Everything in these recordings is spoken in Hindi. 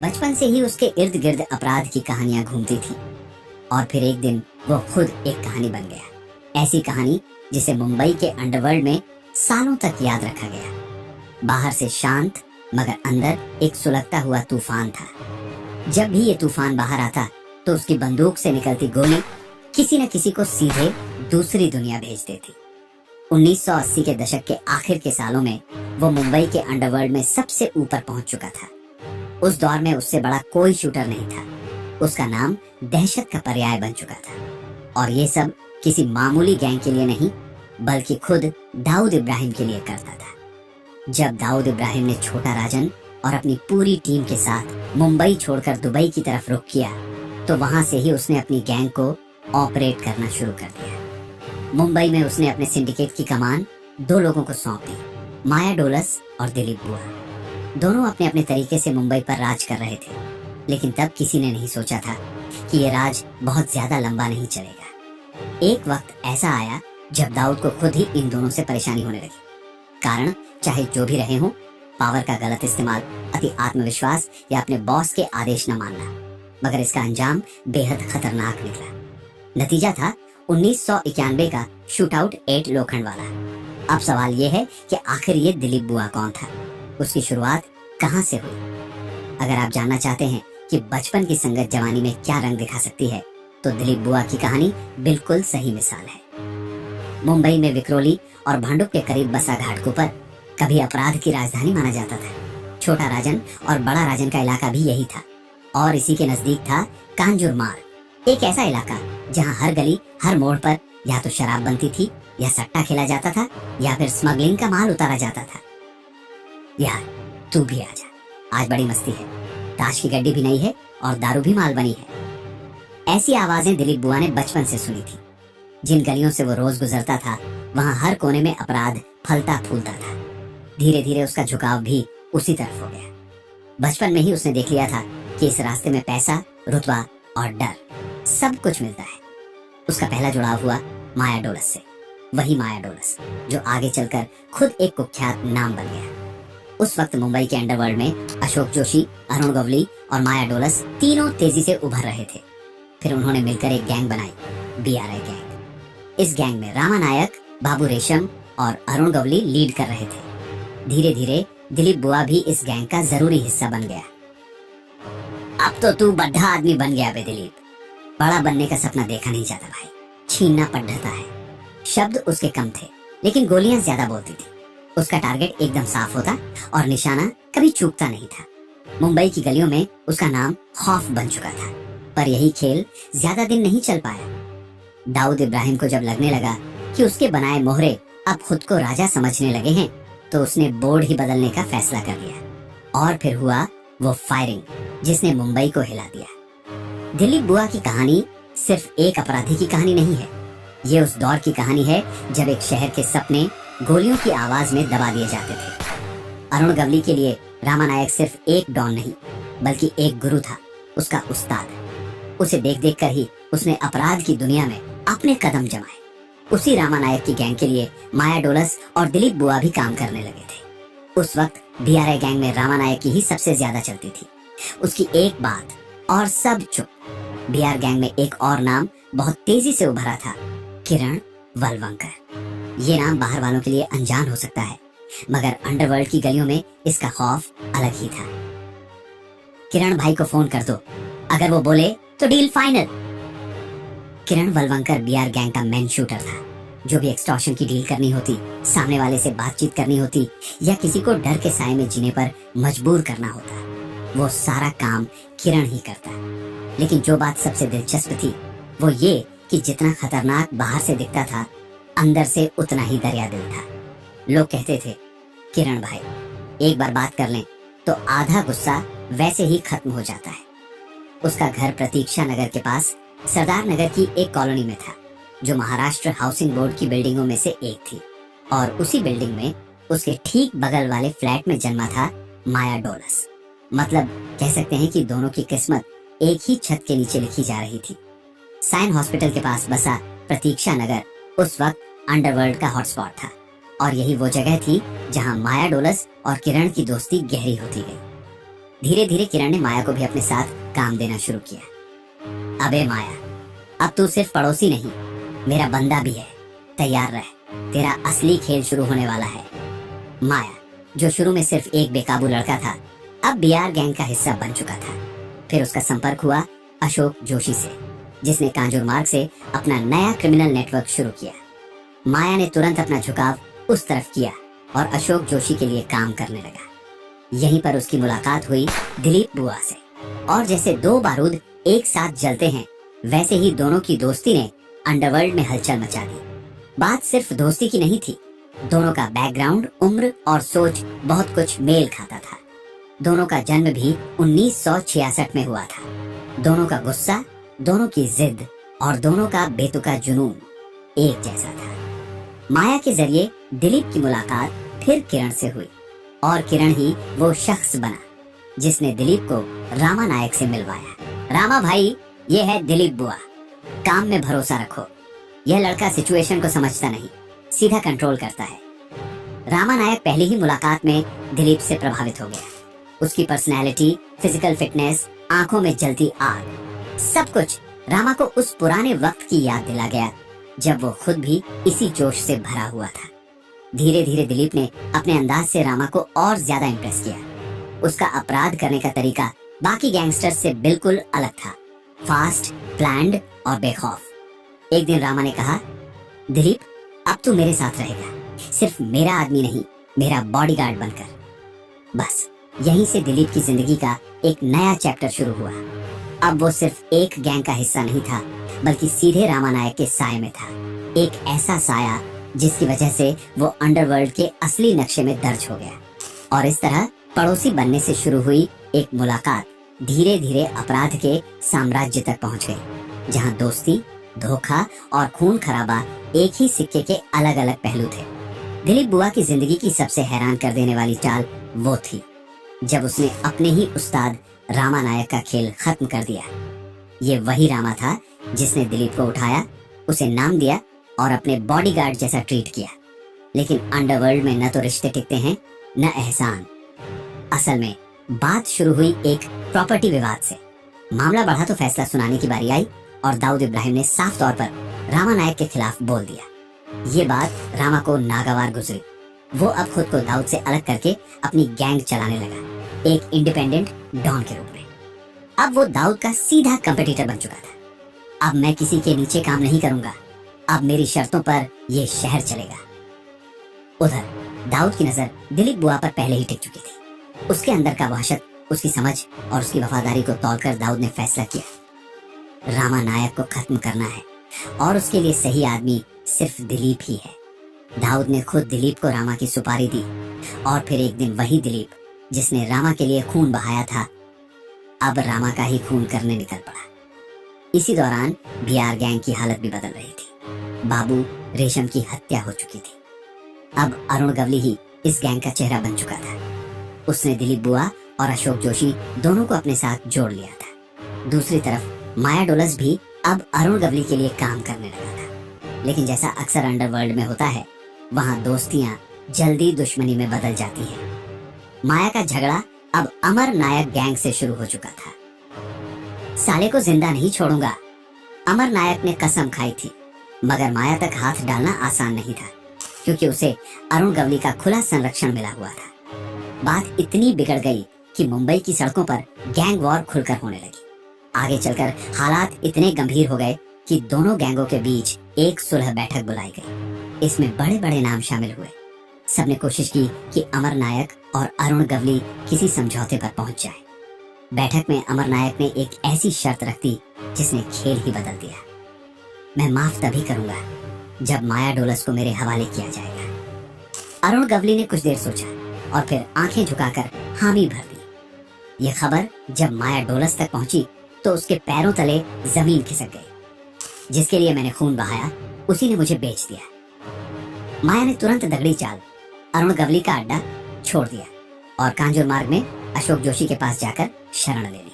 बचपन से ही उसके इर्द गिर्द अपराध की कहानियां घूमती थी और फिर एक दिन वो खुद एक कहानी बन गया। ऐसी कहानी जिसे मुंबई के अंडरवर्ल्ड में सालों तक याद रखा गया। बाहर से शांत मगर अंदर एक सुलगता हुआ तूफान था। जब भी ये तूफान बाहर आता तो उसकी बंदूक से निकलती गोली किसी न किसी को सीधे दूसरी दुनिया भेज देती। 1980 के दशक के आखिर के सालों में वो मुंबई के अंडरवर्ल्ड में सबसे ऊपर पहुंच चुका था। उस दौर में उससे बड़ा कोई शूटर नहीं था। उसका नाम दहशत का पर्याय बन चुका था और ये सब किसी मामूली गैंग के लिए नहीं बल्कि खुद दाऊद इब्राहिम के लिए करता था। जब दाऊद इब्राहिम ने छोटा राजन और अपनी पूरी टीम के साथ मुंबई छोड़कर दुबई की तरफ रुख किया तो वहां से ही उसने अपनी गैंग को ऑपरेट करना शुरू कर दिया। मुंबई में उसने अपने सिंडिकेट की कमान दो लोगों को सौंप दी, माया डोलस और दिलीप बुआ। दोनों अपने अपने तरीके से मुंबई पर राज कर रहे थे, लेकिन तब किसी ने नहीं सोचा था कि ये राज बहुत ज्यादा लंबा नहीं चलेगा। एक वक्त ऐसा आया जब दाऊद को खुद ही इन दोनों से परेशानी होने लगी। कारण चाहे जो भी रहे हों, पावर का गलत इस्तेमाल, अति आत्मविश्वास या अपने बॉस के आदेश न मानना, मगर इसका अंजाम बेहद खतरनाक निकला। नतीजा था 1991 का शूटआउट 8 लोखंड वाला। अब सवाल ये है कि आखिर ये दिलीप बुआ कौन था, उसकी शुरुआत कहां से हुई। अगर आप जानना चाहते हैं कि बचपन की संगत जवानी में क्या रंग दिखा सकती है तो दिलीप बुआ की कहानी बिल्कुल सही मिसाल है। मुंबई में विक्रोली और भांडुप के करीब बसा घाटकोपर कभी अपराध की राजधानी माना जाता था। छोटा राजन और बड़ा राजन का इलाका भी यही था और इसी के नजदीक था कांजुरमार, एक ऐसा इलाका जहां हर गली हर मोड़ पर या तो शराब बनती थी या सट्टा खेला जाता था या फिर स्मगलिंग का माल उतारा जाता था। यार तू भी आजा, आज बड़ी मस्ती है। ताश की गड्डी भी नहीं है और दारू भी माल बनी है। ऐसी आवाजें दिलीप बुआ ने बचपन से सुनी थी। जिन गलियों से वो रोज गुजरता था वहां हर कोने में अपराध फलता फूलता था। धीरे धीरे उसका झुकाव भी उसी तरफ हो गया। बचपन में ही उसने देख लिया था कि इस रास्ते में पैसा, रुतबा और डर सब कुछ मिलता है। उसका पहला जुड़ाव हुआ माया डोलस से, वही माया डोलस जो आगे चलकर खुद एक कुख्यात नाम बन गया। उस वक्त मुंबई के अंडरवर्ल्ड में अशोक जोशी, अरुण गवली और माया डोलस तीनों तेजी से उभर रहे थे। फिर उन्होंने मिलकर एक गैंग बनाई, BRI गैंग। इस गैंग में रामा नायक, बाबू रेशम और अरुण गवली लीड कर रहे थे। धीरे धीरे दिलीप बुआ भी इस गैंग का जरूरी हिस्सा बन गया। अब तो तू बड़ा आदमी बन गया बे दिलीप। बड़ा बनने का सपना देखा नहीं जाता भाई, छीनना पढ़ता है। शब्द उसके कम थे लेकिन गोलियां ज्यादा बोलती थी। उसका टारगेट एकदम साफ होता और निशाना कभी चूकता नहीं था। मुंबई की गलियों में उसका नाम खौफ बन चुका था, पर यही खेल ज्यादा दिन नहीं चल पाया। दाऊद इब्राहिम को जब लगने लगा कि उसके बनाए मोहरे अब खुद को राजा समझने लगे हैं तो उसने बोर्ड ही बदलने का फैसला कर लिया। और फिर हुआ वो फायरिंग जिसने मुंबई को हिला दिया। दिलीप बुआ की कहानी सिर्फ एक अपराधी की कहानी नहीं है, ये उस दौर की कहानी है जब एक शहर के सपने गोलियों की आवाज में दबा दिए जाते थे। अरुण गवली के लिए रामा नायक सिर्फ एक डॉन नहीं बल्कि एक गुरु था, उसका उस्ताद। उसे देख देख कर ही उसने अपराध की दुनिया में अपने कदम जमाए। उसी रामा नायक की गैंग के लिए माया डोलस और दिलीप बुआ भी काम करने लगे थे। उस वक्त BRI गैंग में रामा नायक की ही सबसे ज्यादा चलती थी। उसकी एक बात और सब चुप। BR गैंग में एक और नाम बहुत तेजी से उभरा था, किरण वलवंकर। ये नाम बाहर वालों के लिए अनजान हो सकता है मगर अंडरवर्ल्ड की गलियों में इसका खौफ अलग ही था। किरण भाई को फोन कर दो, अगर वो बोले तो डील फाइनल। किरण वलवंकर BR गैंग का मेन शूटर था। जो भी एक्सटॉर्शन की डील करनी होती, सामने वाले से बातचीत करनी होती या किसी को डर के साए में जीने पर मजबूर करना होता, वो सारा काम किरण ही करता। लेकिन जो बात सबसे दिलचस्प थी वो ये कि जितना खतरनाक बाहर से दिखता था अंदर से उतना ही दरिया दिल था। लोग कहते थे किरण भाई एक बार बात कर लें तो आधा गुस्सा वैसे ही खत्म हो जाता है। उसका घर प्रतीक्षा नगर के पास सरदार नगर की एक कॉलोनी में था जो महाराष्ट्र हाउसिंग बोर्ड की बिल्डिंगों में से एक थी और उसी बिल्डिंग में उसके ठीक बगल वाले फ्लैट में जन्मा था माया डोलस। मतलब कह सकते हैं कि दोनों की किस्मत एक ही छत के नीचे लिखी जा रही थी। साइन हॉस्पिटल के पास बसा प्रतीक्षा नगर उस वक्त अंडरवर्ल्ड का हॉटस्पॉट था और यही वो जगह थी जहां माया डोलस और किरण की दोस्ती गहरी होती गई। धीरे धीरे किरण ने माया को भी अपने साथ काम देना शुरू किया। अबे माया, अब तू सिर्फ पड़ोसी नहीं, मेरा बंदा भी है। तैयार रह, तेरा असली खेल शुरू होने वाला है। माया, जो शुरू में सिर्फ एक बेकाबू लड़का था, अब बीआर गैंग का हिस्सा बन चुका था। फिर उसका संपर्क हुआ अशोक जोशी से, जिसने कांजूरमार्ग से अपना नया क्रिमिनल नेटवर्क शुरू किया। माया ने तुरंत अपना झुकाव उस तरफ किया और अशोक जोशी के लिए काम करने लगा। यहीं पर उसकी मुलाकात हुई दिलीप बुआ से, और जैसे दो बारूद एक साथ जलते हैं, वैसे ही दोनों की दोस्ती ने अंडरवर्ल्ड में हलचल मचा दी। बात सिर्फ दोस्ती की नहीं थी, दोनों का बैकग्राउंड, उम्र और सोच बहुत कुछ मेल खाता था। दोनों का जन्म भी 1966 में हुआ था। दोनों का गुस्सा, दोनों की जिद और दोनों का बेतुका जुनून एक जैसा था। माया के जरिए दिलीप की मुलाकात फिर किरण से हुई, और किरण ही वो शख्स बना जिसने दिलीप को रामा नायक से मिलवाया। रामा भाई, ये है दिलीप बुआ, काम में भरोसा रखो। यह लड़का सिचुएशन को समझता नहीं, सीधा कंट्रोल करता है। रामा नायक पहली ही मुलाकात में दिलीप से प्रभावित हो गया। उसकी पर्सनैलिटी, फिजिकल फिटनेस, आंखों में जलती आग, सब कुछ रामा को उस पुराने वक्त की याद दिला गया जब वो खुद भी इसी जोश से भरा हुआ था। धीरे धीरे दिलीप ने अपने अंदाज से रामा को और ज्यादा इम्प्रेस किया। उसका अपराध करने का तरीका बाकी गैंगस्टर्स से बिल्कुल अलग था, फास्ट, प्लान्ड और बेखौफ। एक दिन रामा ने कहा, दिलीप, अब तू मेरे साथ रहेगा, सिर्फ मेरा आदमी नहीं, मेरा बॉडीगार्ड बनकर। बस यहीं से दिलीप की जिंदगी का एक नया चैप्टर शुरू हुआ। अब वो सिर्फ एक गैंग का हिस्सा नहीं था, बल्कि सीधे रामा नायक के साये में था। एक ऐसा साया जिसकी वजह से वो अंडरवर्ल्ड के असली नक्शे में दर्ज हो गया। और इस तरह पड़ोसी बनने से शुरू हुई एक मुलाकात धीरे धीरे अपराध के साम्राज्य तक पहुंच गई, जहां दोस्ती, धोखा और खून खराबा एक ही सिक्के के अलग अलग पहलू थे। दिलीप बुआ की जिंदगी की सबसे हैरान कर देने वाली चाल वो थी जब उसने अपने ही उस्ताद रामा नायक का खेल खत्म कर दिया। ये वही रामा था जिसने दिलीप को उठाया, उसे नाम दिया और अपने बॉडीगार्ड जैसा ट्रीट किया। लेकिन अंडरवर्ल्ड में न तो रिश्ते टिकते हैं, न एहसान। असल में बात शुरू हुई एक प्रॉपर्टी विवाद से। मामला बढ़ा तो फैसला सुनाने की बारी आई और दाऊद इब्राहिम ने साफ तौर पर रामा नायक के खिलाफ बोल दिया। ये बात रामा को नागवार गुजरी। वो अब खुद को दाऊद से अलग करके अपनी गैंग चलाने लगा, एक इंडिपेंडेंट डॉन के रूप में। अब वो दाऊद का सीधा कंपटीटर बन चुका था। अब मैं किसी के नीचे काम नहीं करूंगा, अब मेरी शर्तों पर ये शहर चलेगा। उधर दाऊद की नजर दिलीप बुआ पर पहले ही टिक चुकी थी। उसके अंदर का वहशत, उसकी समझ और उसकी वफादारी को तौलकर दाऊद ने फैसला किया, रामा नायक को खत्म करना है और उसके लिए सही आदमी सिर्फ दिलीप ही है। दाऊद ने खुद दिलीप को रामा की सुपारी दी, और फिर एक दिन वही दिलीप जिसने रामा के लिए खून बहाया था, अब रामा का ही खून करने निकल पड़ा। इसी दौरान बीआर गैंग की हालत भी बदल रही थी। बाबू रेशम की हत्या हो चुकी थी। अब अरुण गवली ही इस गैंग का चेहरा बन चुका था। उसने दिलीप बुआ और अशोक जोशी दोनों को अपने साथ जोड़ लिया था। दूसरी तरफ माया डोलस भी अब अरुण गवली के लिए काम करने लगा था। लेकिन जैसा अक्सर अंडरवर्ल्ड में होता है, वहाँ दोस्तियां जल्दी दुश्मनी में बदल जाती हैं। माया का झगड़ा अब अमर नायक गैंग से शुरू हो चुका था। साले को जिंदा नहीं छोड़ूंगा, अमर नायक ने कसम खाई थी। मगर माया तक हाथ डालना आसान नहीं था, क्योंकि उसे अरुण गवली का खुला संरक्षण मिला हुआ था। बात इतनी बिगड़ गई कि मुंबई की सड़कों पर गैंग वॉर खुलकर होने लगी। आगे चलकर हालात इतने गंभीर हो गए कि दोनों गैंगों के बीच एक सुलह बैठक बुलाई गई। इसमें बड़े बड़े नाम शामिल हुए। सबने कोशिश की कि अमर नायक और अरुण गवली किसी समझौते पर पहुंच जाए। बैठक में अमर नायक ने एक ऐसी शर्त रख दी जिसने खेल ही बदल दिया। मैं माफ तभी करूंगा जब माया डोलस को मेरे हवाले किया जाएगा। अरुण गवली ने कुछ देर सोचा और फिर आंखें झुकाकर हामी भर दी। यह खबर जब माया डोलस तक पहुंची तो उसके पैरों तले जमीन खिसक गई। जिसके लिए मैंने खून बहाया, उसी ने मुझे बेच दिया। माया ने तुरंत दगड़ी चाल अरुण गवली का अड्डा छोड़ दिया और कांजूरमार्ग में अशोक जोशी के पास जाकर शरण ले ली।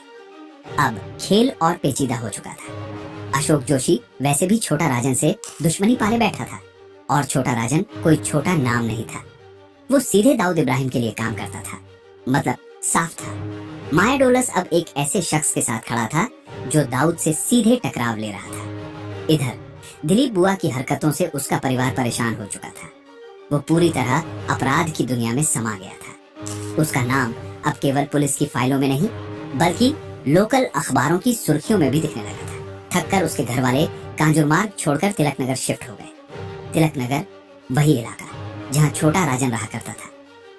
अब खेल और पेचीदा हो चुका था। अशोक जोशी वैसे भी छोटा राजन से दुश्मनी पाले बैठा था, और छोटा राजन कोई छोटा नाम नहीं था। वो सीधे दाऊद इब्राहिम के लिए काम करता था। मतलब साफ था, मायाडोलस अब एक ऐसे शख्स के साथ खड़ा था जो दाऊद से सीधे टकराव ले रहा था। इधर दिलीप बुआ की हरकतों से उसका परिवार परेशान हो चुका था। वो पूरी तरह अपराध की दुनिया में समा गया था। उसका नाम अब केवल पुलिस की फाइलों में नहीं बल्कि लोकल अखबारों की सुर्खियों में भी दिखने लगा था। थककर उसके घर वाले कांजूर मार्ग छोड़कर तिलक नगर शिफ्ट हो गए। तिलक नगर वही इलाका जहाँ छोटा राजन रहा करता था।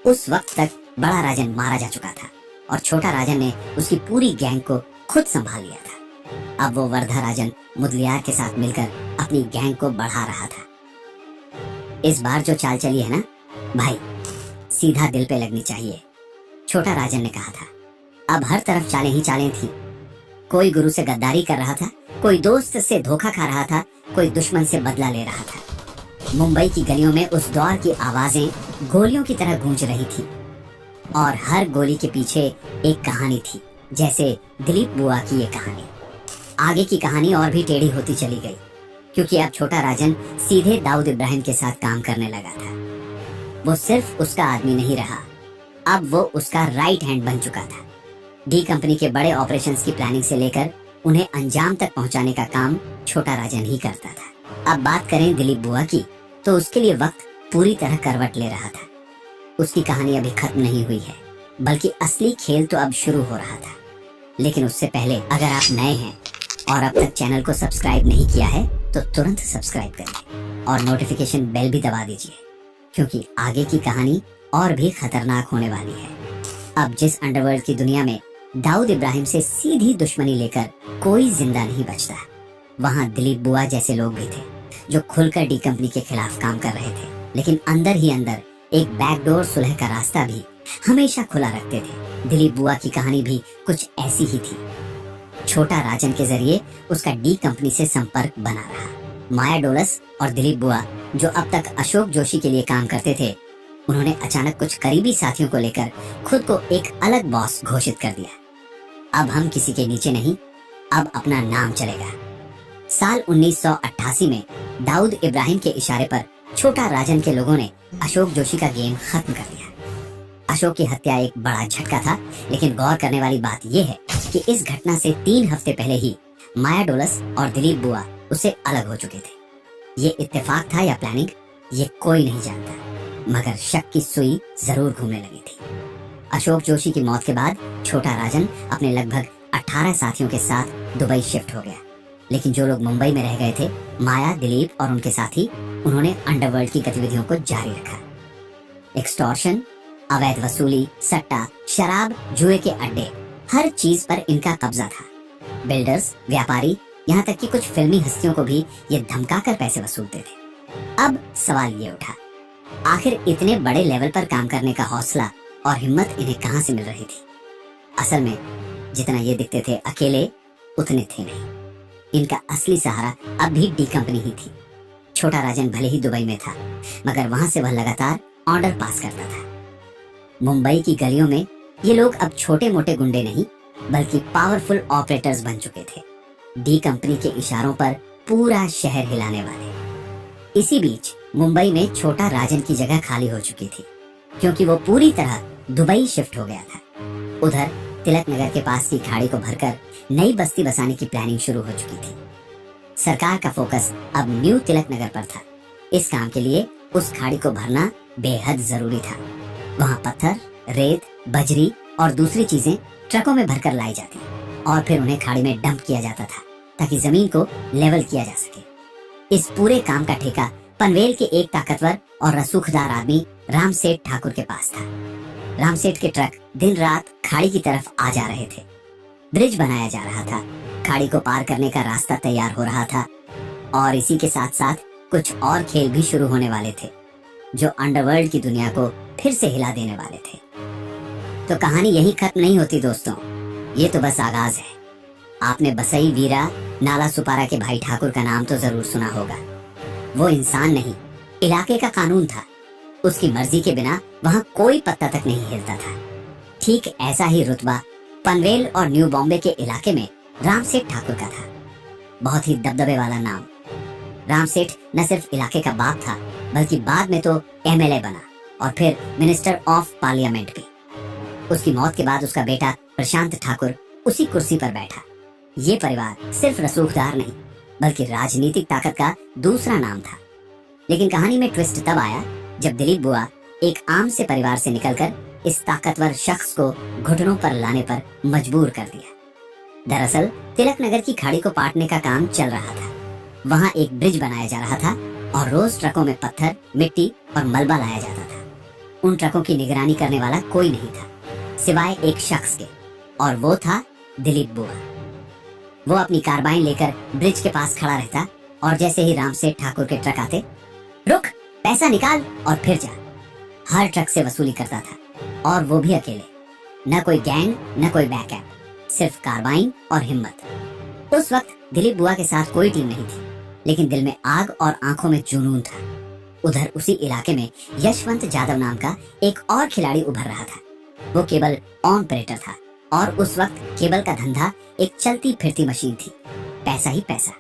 उस वक्त तक बड़ा राजन मारा जा चुका था और छोटा राजन ने उसकी पूरी गैंग को खुद संभाल लिया था। अब वो वर्धा राजन मुदलियार के साथ मिलकर अपनी गैंग को बढ़ा रहा था। इस बार जो चाल चली है ना भाई, सीधा दिल पे लगनी चाहिए, छोटा राजन ने कहा था। अब हर तरफ चालें ही चालें थी। कोई गुरु से गद्दारी कर रहा था, कोई दोस्त से धोखा खा रहा था, कोई दुश्मन से बदला ले रहा था। मुंबई की गलियों में उस दौर की आवाजें गोलियों की तरह गूंज रही थी और हर गोली के पीछे एक कहानी थी, जैसे दिलीप बुआ की ये कहानी। आगे की कहानी और भी टेढ़ी होती चली गई क्योंकि अब छोटा राजन सीधे दाऊद इब्राहिम के साथ काम करने लगा था। वो सिर्फ उसका आदमी नहीं रहा, अब वो उसका राइट हैंड बन चुका था। डी कंपनी के बड़े ऑपरेशंस की प्लानिंग से लेकर उन्हें अंजाम तक पहुंचाने का काम छोटा राजन ही करता था। अब बात करें दिलीप बुआ की, तो उसके लिए वक्त पूरी तरह करवट ले रहा था। उसकी कहानी अभी खत्म नहीं हुई है, बल्कि असली खेल तो अब शुरू हो रहा था। लेकिन उससे पहले अगर आप नए हैं और अब तक चैनल को सब्सक्राइब नहीं किया है तो तुरंत सब्सक्राइब करें और नोटिफिकेशन बेल भी दबा दीजिए, क्योंकि आगे की कहानी और भी खतरनाक होने वाली है। अब जिस अंडरवर्ल्ड की दुनिया में दाऊद इब्राहिम से सीधी दुश्मनी लेकर कोई जिंदा नहीं बचता, वहाँ दिलीप बुआ जैसे लोग भी थे जो खुलकर डी कंपनी के खिलाफ काम कर रहे थे, लेकिन अंदर ही अंदर एक बैकडोर सुलह का रास्ता भी हमेशा खुला रखते थे। दिलीप बुआ की कहानी भी कुछ ऐसी ही थी। छोटा राजन के जरिए उसका डी कंपनी से संपर्क बना रहा। मायाडोलस और दिलीप बुआ जो अब तक अशोक जोशी के लिए काम करते थे, उन्होंने अचानक कुछ करीबी साथियों को लेकर खुद को एक अलग बॉस घोषित कर दिया। अब हम किसी के नीचे नहीं, अब अपना नाम चलेगा। साल 1988 में दाऊद इब्राहिम के इशारे पर छोटा राजन के लोगों ने अशोक जोशी का गेम खत्म कर दिया। अशोक की हत्या एक बड़ा झटका था, लेकिन गौर करने वाली बात यह है कि इस घटना से 3 हफ्ते पहले ही मायाडोलस और दिलीप बुआ उससे अलग हो चुके थे। ये इत्तेफाक था या प्लानिंग, ये कोई नहीं जानता, मगर शक की सुई जरूर घूमने लगी थी। अशोक जोशी की मौत के बाद छोटा राजन अपने लगभग 18 साथियों के साथ दुबई शिफ्ट हो गया, लेकिन जो लोग मुंबई में रह गए थे, माया, दिलीप और उनके साथी, उन्होंने अंडरवर्ल्ड की गतिविधियों को जारी रखा। एक्सटॉर्शन, अवैध वसूली, सट्टा, शराब, जुए के अड्डे, हर चीज पर इनका कब्जा था। बिल्डर्स, व्यापारी, यहाँ तक कि कुछ फिल्मी हस्तियों को भी ये धमकाकर पैसे वसूलते थे। अब सवाल ये उठा, आखिर इतने बड़े लेवल पर काम करने का हौसला और हिम्मत इन्हें कहाँ से मिल रही थी? असल में जितना ये दिखते थे अकेले, उतने थे नहीं। इनका असली सहारा अब भी डी कंपनी ही थी। छोटा राजन भले ही दुबई में था, मगर वहां से वह लगातार ऑर्डर पास करता था। मुंबई की गलियों में ये लोग अब छोटे मोटे गुंडे नहीं, बल्कि पावरफुल ऑपरेटर्स बन चुके थे, डी कंपनी के इशारों पर पूरा शहर हिलाने वाले। इसी बीच मुंबई में छोटा राजन की जगह खाली हो चुकी थी, क्योंकि वो पूरी तरह दुबई शिफ्ट हो गया था। उधर तिलक नगर के पास की खाड़ी को भरकर नई बस्ती बसाने की प्लानिंग शुरू हो चुकी थी। सरकार का फोकस अब न्यू तिलक नगर पर था। इस काम के लिए उस खाड़ी को भरना बेहद जरूरी था। वहाँ पत्थर, रेत, बजरी और दूसरी चीजें ट्रकों में भरकर लाई जाती और फिर उन्हें खाड़ी में डंप किया जाता था, ताकि जमीन को लेवल किया जा सके। इस पूरे काम का ठेका पनवेल के एक ताकतवर और रसूखदार आदमी राम सेठ ठाकुर के पास था। राम सेठ के ट्रक दिन रात खाड़ी की तरफ आ जा रहे थे। ब्रिज बनाया जा रहा था, खाड़ी को पार करने का रास्ता तैयार हो रहा था, और इसी के साथ साथ कुछ और खेल भी शुरू होने वाले थे, जो अंडरवर्ल्ड की दुनिया को फिर से हिला देने वाले थे। तो कहानी यहीं खत्म नहीं होती दोस्तों, ये तो बस आगाज है। आपने बसई वीरा नाला सुपारा के भाई ठाकुर का नाम तो जरूर सुना होगा। वो इंसान नहीं, इलाके का कानून था। उसकी मर्जी के बिना वहाँ कोई पत्ता तक नहीं हिलता था। ठीक ऐसा ही रुतबा पनवेल और न्यू बॉम्बे के इलाके में राम सेठ ठाकुर का था। बहुत ही दबदबे वाला नाम। राम सेठ न सिर्फ इलाके का बाप था, बल्कि बाद में तो एमएलए बना और फिर मिनिस्टर ऑफ पार्लियामेंट भी। उसकी मौत के बाद उसका बेटा प्रशांत ठाकुर उसी कुर्सी पर बैठा। ये परिवार सिर्फ रसूखदार नहीं बल्कि राजनीतिक ताकत का दूसरा नाम था। लेकिन कहानी में ट्विस्ट तब आया जब दिलीप बुआ एक आम से परिवार से निकलकर इस ताकतवर शख्स को घुटनों पर लाने पर मजबूर कर दिया। दरअसल तिलक नगर की खाड़ी को पाटने का काम चल रहा था। वहाँ एक ब्रिज बनाया जा रहा था और रोज ट्रकों में पत्थर, मिट्टी और मलबा लाया जाता था। उन ट्रकों की निगरानी करने वाला कोई नहीं था सिवाय एक शख्स के, और वो था दिलीप बुआ। वो अपनी कार्बाइन लेकर ब्रिज के पास खड़ा रहता और जैसे ही राम सेठ ठाकुर के ट्रक आते, रुक, पैसा निकाल और फिर जा। हर ट्रक से वसूली करता था, और वो भी अकेले। न कोई गैंग, न कोई बैकअप, सिर्फ कार्बाइन और हिम्मत। उस वक्त दिलीप बुआ के साथ कोई टीम नहीं थी, लेकिन दिल में आग और आंखों में जुनून था। उधर उसी इलाके में यशवंत जाधव नाम का एक और खिलाड़ी उभर रहा था। वो केबल ऑपरेटर था और उस वक्त केबल का धंधा एक चलती फिरती मशीन थी। पैसा ही पैसा।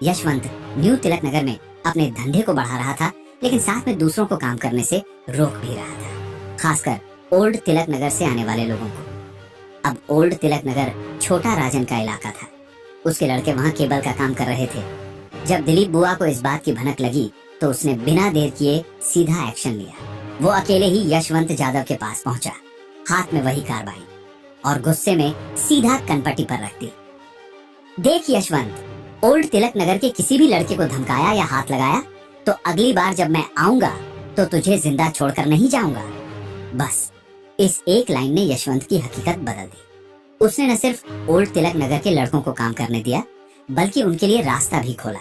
यशवंत न्यू तिलक नगर में अपने धंधे को बढ़ा रहा था, लेकिन साथ में दूसरों को काम करने से रोक भी रहा था, खासकर ओल्ड तिलक नगर से आने वाले लोगों को। अब ओल्ड तिलक नगर छोटा राजन का इलाका था। उसके लड़के वहाँ केबल का काम कर रहे थे। जब दिलीप बुआ को इस बात की भनक लगी तो उसने बिना देर किए सीधा एक्शन लिया। वो अकेले ही यशवंत जाधव के पास पहुंचा, हाथ में वही कार्बाइन, और गुस्से में सीधा कनपट्टी पर रख दी। देख यशवंत, ओल्ड तिलक नगर के किसी भी लड़के को धमकाया या हाथ लगाया तो अगली बार जब मैं आऊंगा तो तुझे जिंदा छोड़कर नहीं जाऊंगा। बस इस एक लाइन ने यशवंत की हकीकत बदल दी। उसने न सिर्फ ओल्ड तिलक नगर के लड़कों को काम करने दिया, बल्कि उनके लिए रास्ता भी खोला।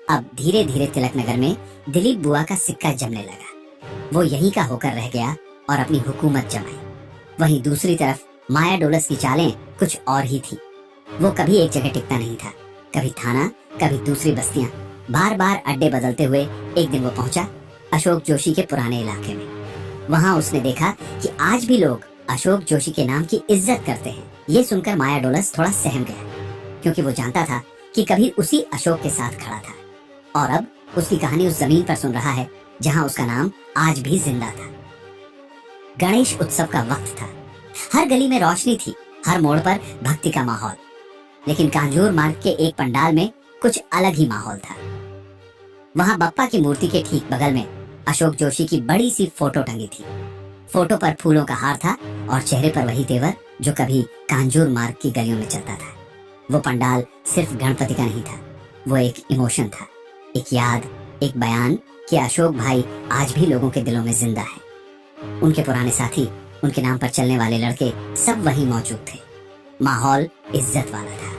अब धीरे धीरे तिलक नगर में दिलीप बुआ का सिक्का जमने लगा। वो यहीं का होकर रह गया और अपनी हुकूमत जमाई। वहीं दूसरी तरफ माया डोलस की चालें कुछ और ही थी। वो कभी एक जगह टिकता नहीं था, कभी थाना, कभी दूसरी बस्तियां, बार बार अड्डे बदलते हुए एक दिन वो पहुंचा अशोक जोशी के पुराने इलाके में। वहां उसने देखा कि आज भी लोग अशोक जोशी के नाम की इज्जत करते हैं। ये सुनकर माया डोलस थोड़ा सहम गया, क्योंकि वो जानता था कि कभी उसी अशोक के साथ खड़ा था, और अब उसकी कहानी उस जमीन पर सुन रहा है जहां उसका नाम आज भी जिंदा था। गणेश उत्सव का वक्त था। हर गली में रोशनी थी, हर मोड़ पर भक्ति का माहौल। लेकिन कांजूर मार्ग के एक पंडाल में कुछ अलग ही माहौल था। वहां बप्पा की मूर्ति के ठीक बगल में अशोक जोशी की बड़ी सी फोटो टंगी थी। फोटो पर फूलों का हार था और चेहरे पर वही तेवर जो कभी कांजूर मार्ग की गलियों में चलता था। वो पंडाल सिर्फ गणपति का नहीं था, वो एक इमोशन था, एक याद, एक बयान कि अशोक भाई आज भी लोगों के दिलों में जिंदा है। उनके पुराने साथी, उनके नाम पर चलने वाले लड़के सब वहीं मौजूद थे। माहौल इज्जत वाला था,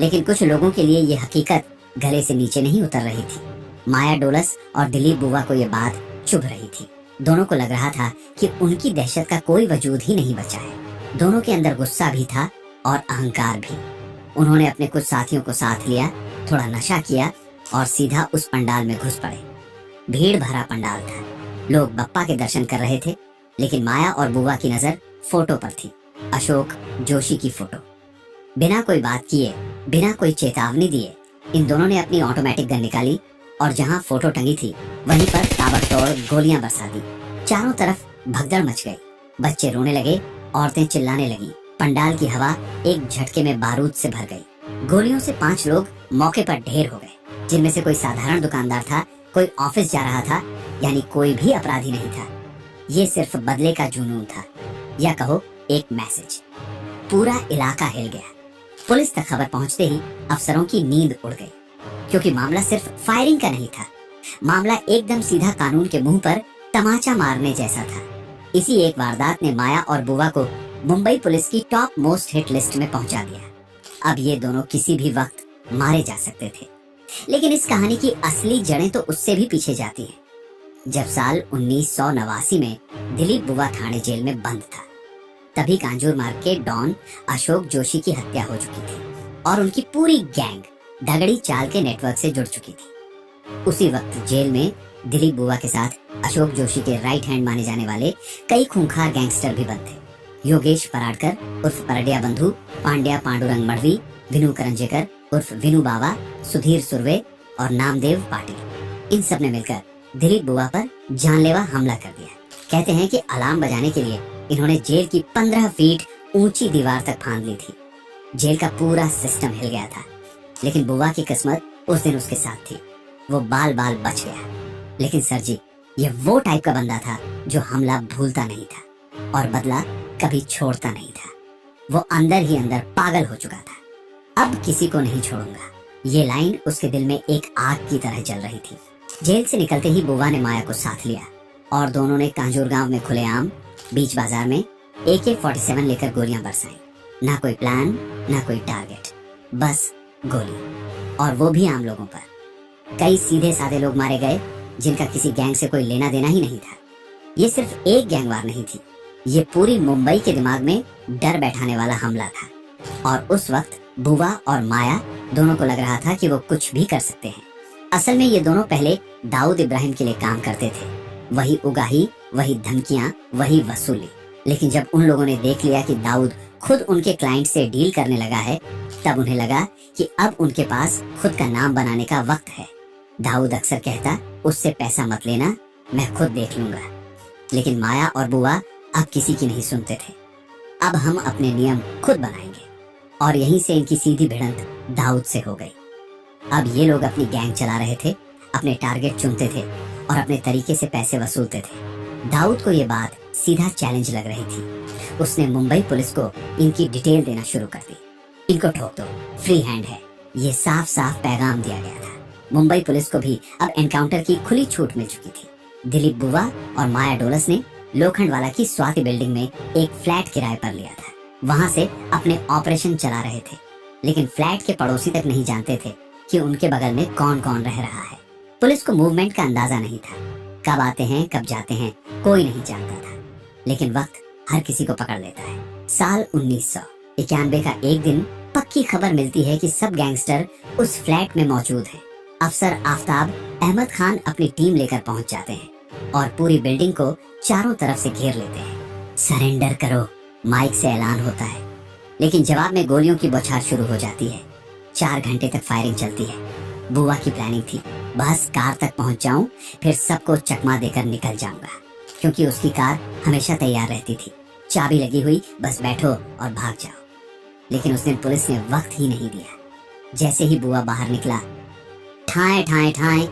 लेकिन कुछ लोगों के लिए ये हकीकत गले से नीचे नहीं उतर रही थी। माया डोलस और दिलीप बुआ को ये बात चुभ रही थी। दोनों को लग रहा था कि उनकी दहशत का कोई वजूद ही नहीं बचा है। दोनों के अंदर गुस्सा भी था और अहंकार भी। उन्होंने अपने कुछ साथियों को साथ लिया, थोड़ा नशा किया और सीधा उस पंडाल में घुस पड़े। भीड़ भरा पंडाल था, लोग बप्पा के दर्शन कर रहे थे, लेकिन माया और बुआ की नजर फोटो पर थी, अशोक जोशी की फोटो। बिना कोई बात किए, बिना कोई चेतावनी दिए, इन दोनों ने अपनी ऑटोमेटिक गन निकाली और जहां फोटो टंगी थी वहीं पर ताबड़तोड़ गोलियां बरसा दी। चारों तरफ भगदड़ मच गई। बच्चे रोने लगे, औरतें चिल्लाने लगी। पंडाल की हवा एक झटके में बारूद से भर गई। गोलियों से 5 लोग मौके पर ढेर हो गए, जिनमें से कोई साधारण दुकानदार था, कोई ऑफिस जा रहा था, यानी कोई भी अपराधी नहीं था। ये सिर्फ बदले का जुनून था, या कहो एक मैसेज। पूरा इलाका हिल गया। पुलिस तक खबर पहुंचते ही अफसरों की नींद उड़ गई, क्योंकि मामला सिर्फ फायरिंग का नहीं था, मामला एकदम सीधा कानून के मुंह पर तमाचा मारने जैसा था। इसी एक वारदात ने माया और बुआ को मुंबई पुलिस की टॉप मोस्ट हिट लिस्ट में पहुंचा दिया। अब ये दोनों किसी भी वक्त मारे जा सकते थे। लेकिन इस कहानी की असली जड़ें तो उससे भी पीछे जाती हैं। जब साल 1989 में दिलीप बुआ थाने जेल में बंद था, तभी कांजूर मार्ग के डॉन अशोक जोशी की हत्या हो चुकी थी और उनकी पूरी गैंग धगड़ी चाल के नेटवर्क से जुड़ चुकी थी। उसी वक्त जेल में दिलीप बुआ के साथ अशोक जोशी के राइट हैंड माने जाने वाले कई खूंखार गैंगस्टर भी बंद थे। योगेश पराडकर उर्फ परडिया बंधु, पांड्या पांडुरंग मड़वी, विनु करंजेकर उर्फ विनु बावा, सुधीर सुरवे और नामदेव पाटिल। इन सब ने मिलकर दिलीप बुआ पर जानलेवा हमला कर दिया। कहते हैं कि अलार्म बजाने के लिए इन्होंने जेल की 15 फीट ऊंची दीवार तक फांद ली थी। जेल का पूरा सिस्टम हिल गया था, लेकिन बुआ की किस्मत उस दिन उसके साथ थी। वो बाल बाल बच गया। लेकिन सर जी, ये वो टाइप का बंदा था जो हमला भूलता नहीं था और बदला कभी छोड़ता नहीं था। वो अंदर ही अंदर पागल हो चुका था। अब किसी को नहीं छोड़ूंगा, ये लाइन उसके दिल में एक आग की तरह जल रही थी। जेल से निकलते ही बुआ ने माया को साथ लिया और दोनों ने कांजूर गांव में खुलेआम बीच बाजार में AK-47 लेकर गोलियां बरसाई। ना कोई प्लान, ना कोई टारगेट, बस गोली, और वो भी आम लोगों पर। कई सीधे साधे लोग मारे गए जिनका किसी गैंग से कोई लेना देना ही नहीं था। ये सिर्फ एक गैंगवार नहीं थी, ये पूरी मुंबई के दिमाग में डर बैठाने वाला हमला था। और उस वक्त बुआ और माया दोनों को लग रहा था कि वो कुछ भी कर सकते हैं। असल में ये दोनों पहले दाऊद इब्राहिम के लिए काम करते थे। वही उगाही, वही धमकियां, वही वसूली। लेकिन जब उन लोगों ने देख लिया कि दाऊद खुद उनके क्लाइंट से डील करने लगा है, तब उन्हें लगा कि अब उनके पास खुद का नाम बनाने का वक्त है। दाऊद अक्सर कहता, उससे पैसा मत लेना, मैं खुद देख लूंगा। लेकिन माया और बुआ अब किसी की नहीं सुनते थे। अब हम अपने नियम खुद बनाएंगे। और यहीं से इनकी सीधी भिड़ंत दाऊद से हो गई। अब ये लोग अपनी गैंग चला रहे थे, अपने टारगेट चुनते थे और अपने तरीके से पैसे वसूलते थे। दाऊद को ये बात सीधा चैलेंज लग रही थी। उसने मुंबई पुलिस को इनकी डिटेल देना शुरू कर दी। इनको ठोक दो, फ्री हैंड है, ये साफ साफ पैगाम दिया गया था। मुंबई पुलिस को भी अब एनकाउंटर की खुली छूट मिल चुकी थी। दिलीप बुआ और माया डोलस ने लोखंडवाला की स्वाति बिल्डिंग में एक फ्लैट किराए पर लिया था। वहां से अपने ऑपरेशन चला रहे थे, लेकिन फ्लैट के पड़ोसी तक नहीं जानते थे कि उनके बगल में कौन कौन रह रहा है। पुलिस को मूवमेंट का अंदाजा नहीं था, कब आते हैं कब जाते हैं कोई नहीं जानता था। लेकिन वक्त हर किसी को पकड़ लेता है। साल 1991 का एक दिन पक्की खबर मिलती है कि सब गैंगस्टर उस फ्लैट में मौजूद हैं। अफसर आफ्ताब अहमद खान अपनी टीम लेकर पहुंच जाते हैं और पूरी बिल्डिंग को चारों तरफ से घेर लेते हैं। सरेंडर करो, माइक से ऐलान होता है, लेकिन जवाब में गोलियों की बौछार शुरू हो जाती है। 4 घंटे तक फायरिंग चलती है। बुआ की प्लानिंग थी, बस कार तक पहुंच जाऊं, फिर सबको चकमा देकर निकल जाऊंगा, क्योंकि उसकी कार हमेशा तैयार रहती थी, चाबी लगी हुई, बस बैठो और भाग जाओ। लेकिन उस दिन पुलिस ने वक्त ही नहीं दिया। जैसे ही बुआ बाहर निकला, ठाए ठाए ठाए,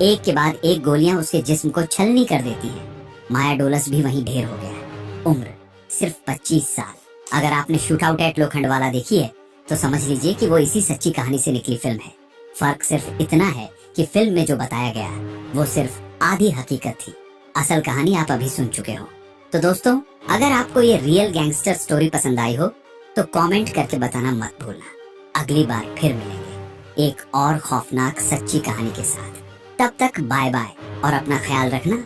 एक के बाद एक गोलियां उसके जिस्म को छलनी कर देती हैं। माया डोलस भी वहीं ढेर हो गया। उम्र सिर्फ 25 साल। अगर आपने शूट आउट एट लोखंडवाला देखी है तो समझ लीजिए कि वो इसी सच्ची कहानी से निकली फिल्म है। फर्क सिर्फ इतना है कि फिल्म में जो बताया गया वो सिर्फ आधी हकीकत थी, असल कहानी आप अभी सुन चुके हो। तो दोस्तों, अगर आपको ये रियल गैंगस्टर स्टोरी पसंद आई हो तो कमेंट करके बताना मत भूलना। अगली बार फिर मिलेंगे एक और खौफनाक सच्ची कहानी के साथ। तब तक बाय बाय और अपना ख्याल रखना।